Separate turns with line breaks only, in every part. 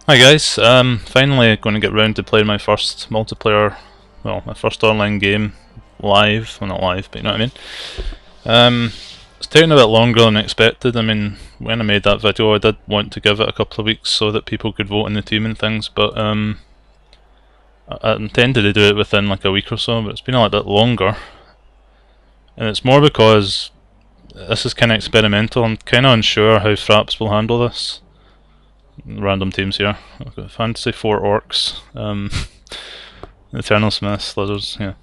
Hi guys, finally going to get round to playing my first multiplayer, well, my first online game live. Well, not live, but you know what I mean. It's taken a bit longer than expected. I mean, when I made that video I did want to give it a couple of weeks so that people could vote in the team and things, but I intended to do it within like a week or so, but it's been a little bit longer. And it's more because this is kind of experimental. I'm kind of unsure how Fraps will handle this. Random teams here. I've got Fantasy 4 Orcs, Eternal Smiths, Lizards, yeah.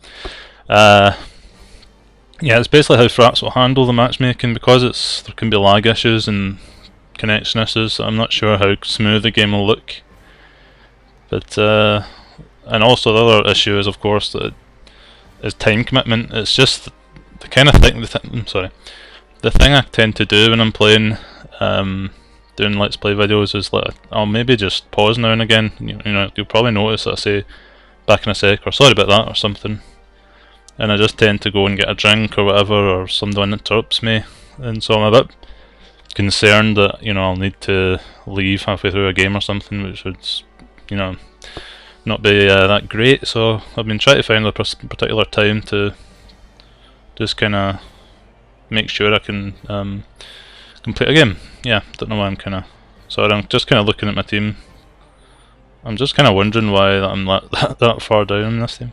Yeah, it's basically how Fraps will handle the matchmaking because there can be lag issues and connection issues. I'm not sure how smooth the game will look. But and also the other issue is, of course, that is time commitment. It's just the kind of thing. The thing I tend to do when I'm playing. Doing Let's Play videos is like I'll maybe just pause now and again. You know, you'll probably notice that I say back in a sec or sorry about that or something, and I just tend to go and get a drink or whatever, or someone interrupts me, and so I'm a bit concerned that I'll need to leave halfway through a game or something, which would not be that great. So I've been trying to find a particular time to just kind of make sure I can complete a game. Yeah, don't know why I'm sorry, I'm just kind of looking at my team. I'm just kind of wondering why I'm that far down in this team.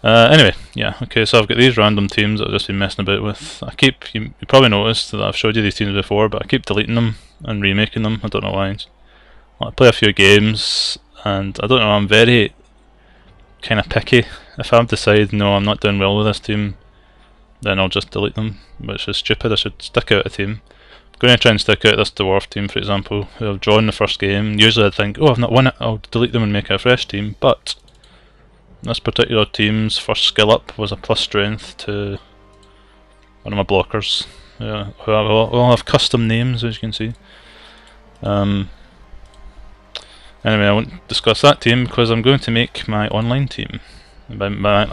Anyway, yeah, okay, so I've got these random teams that I've just been messing about with. You probably noticed that I've showed you these teams before, but I keep deleting them and remaking them. I don't know why. I play a few games, and I don't know, I'm very kind of picky. If I've decided, no, I'm not doing well with this team, then I'll just delete them, which is stupid. I should stick out a team. I'm going to try and stick out this dwarf team, for example, who I've drawn the first game. Usually I'd think, oh, I've not won it, I'll delete them and make a fresh team, but this particular team's first skill up was a plus strength to one of my blockers, who all have custom names, as you can see. Anyway, I won't discuss that team because I'm going to make my online team. By my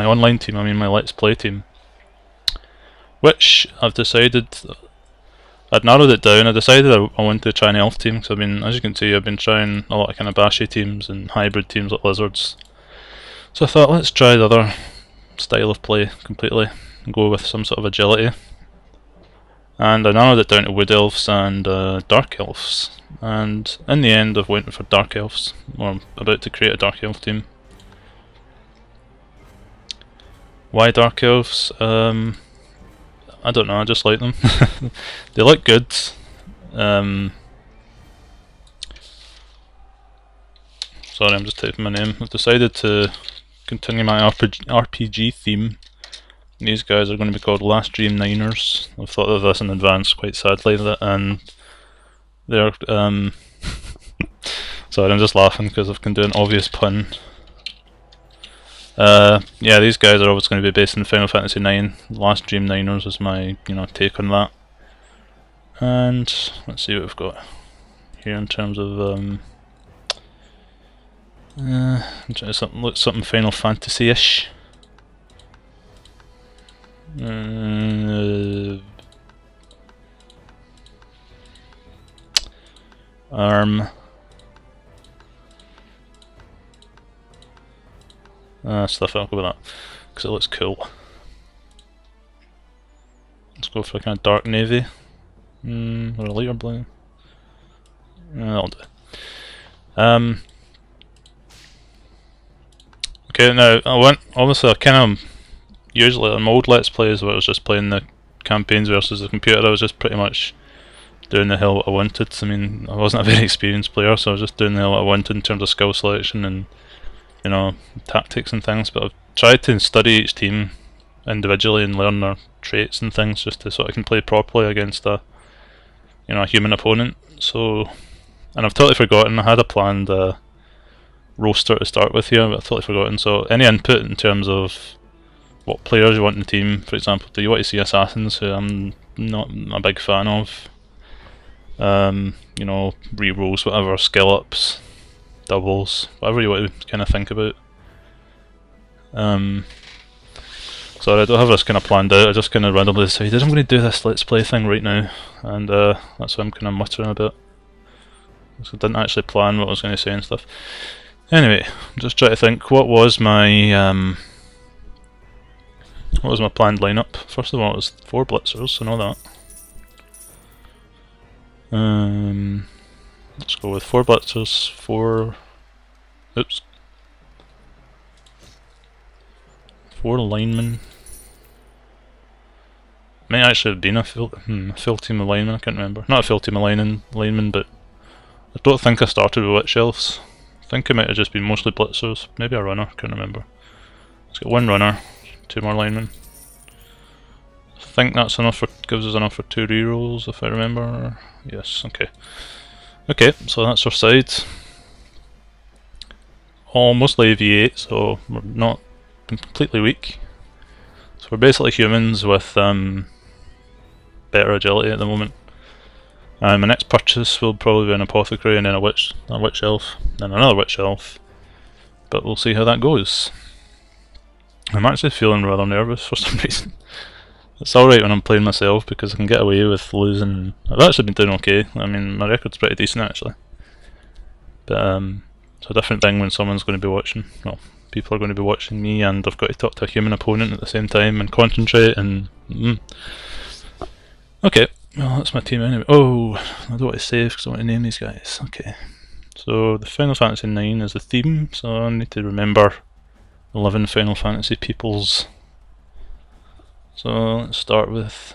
online team I mean my Let's Play team, which I've decided, I'd narrowed it down. I decided I wanted to try an elf team, because as you can see, I've been trying a lot of kind of bashy teams and hybrid teams like lizards. So I thought, let's try the other style of play completely and go with some sort of agility. And I narrowed it down to wood elves and dark elves. And in the end I've went for dark elves, or I'm about to create a dark elf team. Why dark elves? I don't know, I just like them. They look good. Sorry, I'm just typing my name. I've decided to continue my RPG theme. These guys are going to be called Last Dream Niners. I've thought of this in advance, quite sadly, and they're sorry, I'm just laughing because I've been doing an obvious pun. Yeah, these guys are always going to be based in Final Fantasy 9. Last Dream Niners is my take on that. And let's see what we've got here in terms of I'm trying to look something Final Fantasy-ish. Arm. Stuff, I'll go with that because it looks cool. Let's go for a kind of dark navy, or a lighter blue. That'll do. Okay, now obviously usually on my old Let's Plays where I was just playing the campaigns versus the computer, I was just pretty much doing the hell what I wanted. I mean, I wasn't a very experienced player, so I was just doing the hell what I wanted in terms of skill selection and tactics and things, but I've tried to study each team individually and learn their traits and things just so I can play properly against a human opponent. So, and I've totally forgotten, I had a planned roster to start with here, but I've totally forgotten. So any input in terms of what players you want in the team, for example, do you want to see assassins, who I'm not a big fan of, rerolls, whatever, skill ups, doubles, whatever you want to kind of think about. Sorry, I don't have this kind of planned out. I just kind of randomly decided I'm going to do this Let's Play thing right now, and that's why I'm kind of muttering a bit. So I didn't actually plan what I was going to say and stuff. Anyway, I'm just trying to think, what was my planned lineup? First of all, it was 4 blitzers, I know that. Let's go with 4 blitzers, 4 linemen. Might actually have been a full team of linemen, I can't remember. Not a full team of linemen, but I don't think I started with witch elves. I think it might have just been mostly blitzers, maybe a runner, can't remember. Let's get 1 runner, 2 more linemen. I think that's enough gives us enough for 2 rerolls if I remember. Yes, okay. Okay, so that's our side. All mostly V8, so we're not completely weak. So we're basically humans with better agility at the moment. My next purchase will probably be an apothecary and then a witch elf, then another witch elf. But we'll see how that goes. I'm actually feeling rather nervous for some reason. It's alright when I'm playing myself because I can get away with losing. I've actually been doing okay. I mean, my record's pretty decent actually. But it's a different thing when someone's going to be watching. Well, people are going to be watching me and I've got to talk to a human opponent at the same time and concentrate and... Okay, well that's my team anyway. Oh, I don't want to save because I want to name these guys. Okay, so the Final Fantasy IX is the theme, so I need to remember 11 Final Fantasy peoples. So let's start with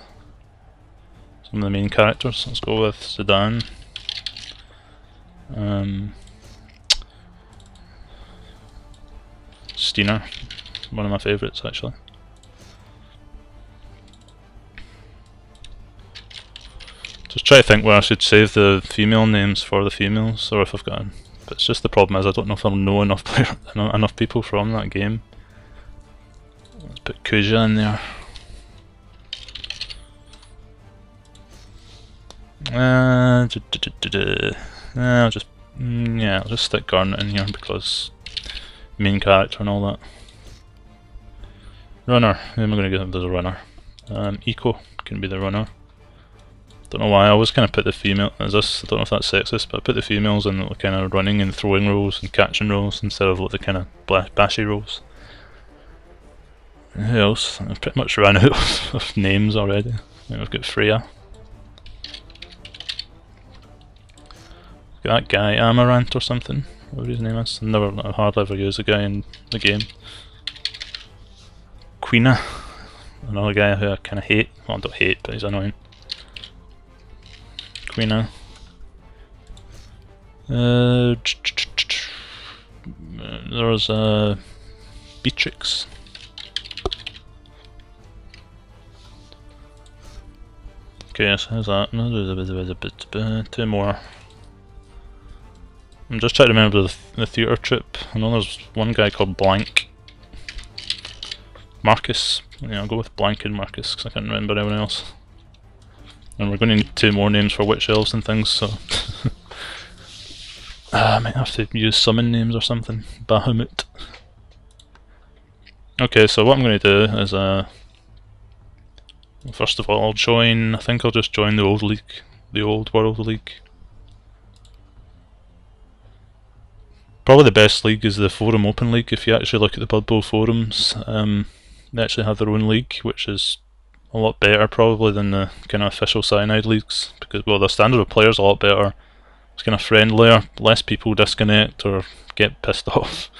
some of the main characters. Let's go with Zidane. Stina, one of my favourites actually. Just try to think where I should save the female names for the females, or if I've got. But it's just the problem is I don't know if I'll know enough people from that game. Let's put Kuja in there. I'll just stick Garnet in here because main character and all that. Runner, who am I going to give as a runner? Eco can be the runner. Don't know why I always kind of put the female as this. I don't know if that's sexist, but I put the females in the kind of running and throwing roles and catching roles instead of like the kind of bashy roles. And who else? I've pretty much run out of names already. I've got Freya. Got that guy Amaranth or something. Whatever his name is. I hardly ever use the guy in the game. Queena, another guy who I kind of hate. Well, I don't hate, but he's annoying. Queena. There's Beatrix. Okay, yes, how's that? 2 more. I'm just trying to remember the theatre troupe. I know there's one guy called Blank. Marcus. Yeah, I'll go with Blank and Marcus because I can't remember anyone else. And we're going to need 2 more names for witch elves and things, so... I might have to use summon names or something. Bahamut. Okay, so what I'm going to do is... first of all, I think I'll just join the old league. The old World League. Probably the best league is the Forum Open League. If you actually look at the Blood Bowl forums, they actually have their own league, which is a lot better probably than the kind of official Cyanide leagues, because well, the standard of players is a lot better. It's kind of friendlier, less people disconnect or get pissed off.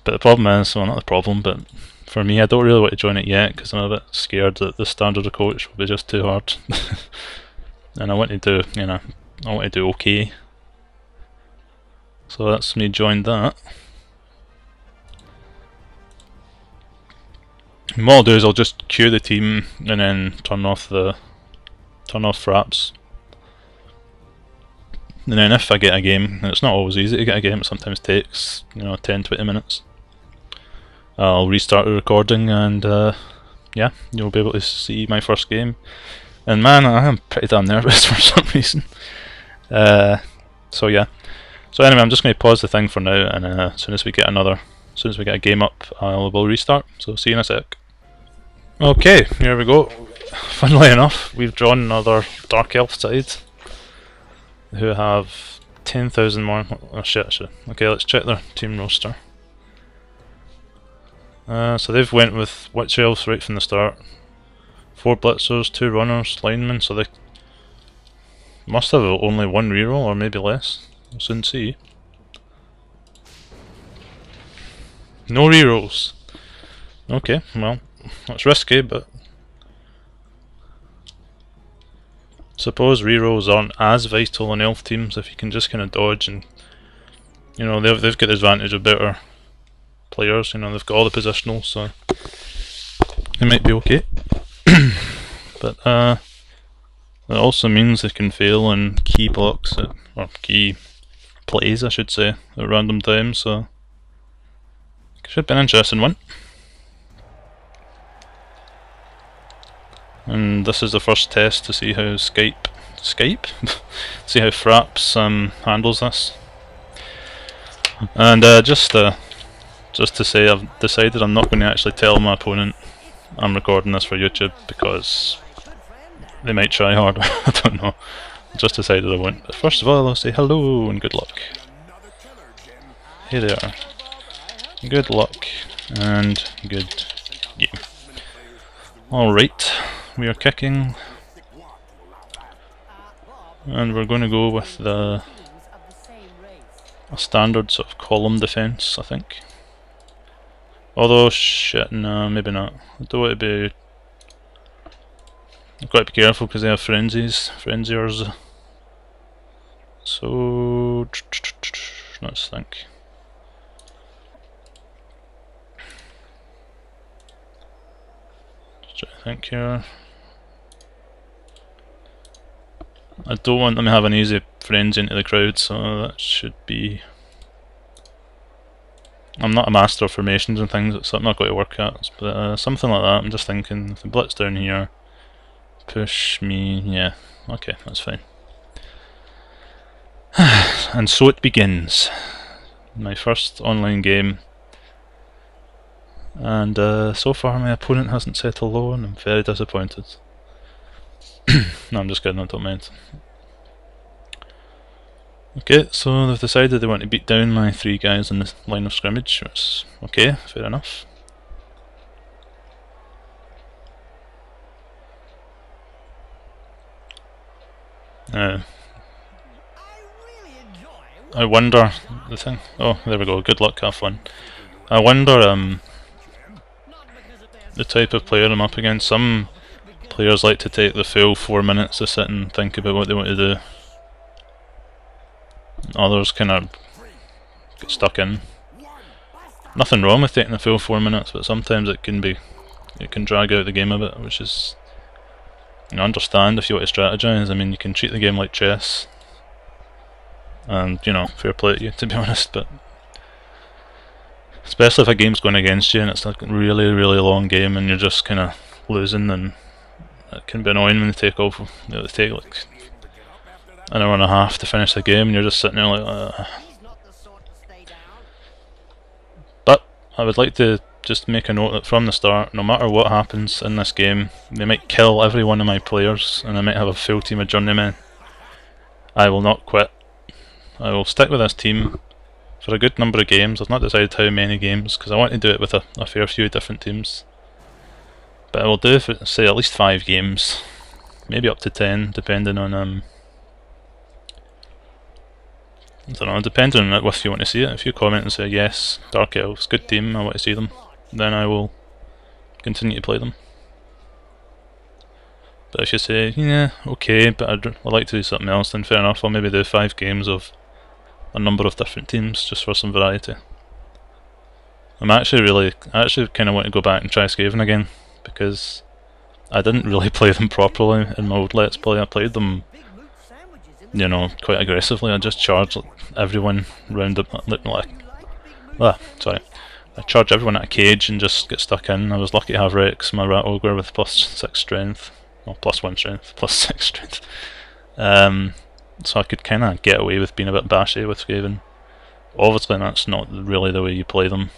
But the problem is, well not the problem, but for me I don't really want to join it yet because I'm a bit scared that the standard of coach will be just too hard. And I want to do, I want to do okay. So that's me joined that. And what I'll do is I'll just queue the team and then turn off fraps. And then if I get a game, and it's not always easy to get a game, it sometimes takes 10-20 minutes. I'll restart the recording and yeah, you'll be able to see my first game. And man, I am pretty damn nervous for some reason. So yeah. So anyway, I'm just going to pause the thing for now, and as soon as we get a game up, I will restart. So see you in a sec. Okay, here we go. Funnily enough, we've drawn another Dark Elf side, who have 10,000 more. Oh shit. Okay, let's check their team roster. So they've went with Witch Elves right from the start. 4 blitzers, 2 runners, linemen, so they must have only 1 reroll, or maybe less. We'll soon see. No rerolls. Okay, well, that's risky, but suppose rerolls aren't as vital on elf teams if you can just kind of dodge and, you know, they've got the advantage of better players, you know, they've got all the positionals, so they might be okay. But it also means they can fail on key blocks, or key plays I should say, at random times, so it should be an interesting one. And this is the first test to see how Skype? See how Fraps handles this. And just to say, I've decided I'm not going to actually tell my opponent I'm recording this for YouTube because they might try harder. I don't know. I just decided I won't. But first of all, I'll say hello and good luck. Here they are. Good luck and good game. Alright, we are kicking. And we're going to go with a standard sort of column defense, I think. Although, shit, no, maybe not. I don't want to be... I've got to be careful because they have frenziers. So... let's think. Just try to think here. I don't want them to have an easy frenzy into the crowd, so that should be... I'm not a master of formations and things, it's something I've got to work at, but something like that. I'm just thinking, if the blitz down here, push me, yeah, okay, that's fine. And so it begins. My first online game. And so far my opponent hasn't said hello and I'm very disappointed. No, I'm just kidding, I don't mind. Okay, so they've decided they want to beat down my 3 guys in the line of scrimmage, which is okay, fair enough. I wonder, the thing, oh there we go, good luck, have fun. I wonder the type of player I'm up against. Some players like to take the full 4 minutes to sit and think about what they want to do. Others kind of get stuck in. Nothing wrong with taking the full 4 minutes, but sometimes it can drag out the game a bit, which is, you know, understand if you want to strategize. I mean, you can treat the game like chess, and you know, fair play to you, to be honest. But especially if a game's going against you and it's like a really, really long game and you're just kind of losing, then it can be annoying when they take off. You know, they take like an hour and a half to finish the game and you're just sitting there like But I would like to just make a note that from the start, no matter what happens in this game, they might kill every one of my players and I might have a full team of journeymen. I will not quit. I will stick with this team for a good number of games. I've not decided how many games because I want to do it with a fair few different teams. But I will do, for, say, at least 5 games, maybe up to 10, depending on I don't know, depending on if you want to see it. If you comment and say yes, Dark Elves, good team, I want to see them, then I will continue to play them. But if you say, yeah, okay, but I'd like to do something else, then fair enough, I'll maybe do 5 games of a number of different teams, just for some variety. I actually kind of want to go back and try Skaven again, because I didn't really play them properly in my old Let's Play. I played them, you know, quite aggressively. I just charged everyone round the I charge everyone at a cage and just get stuck in. I was lucky to have Rex, my rat ogre, with +6 strength, well, +1 strength, +6 strength. So I could kind of get away with being a bit bashy with Skaven. Obviously that's not really the way you play them.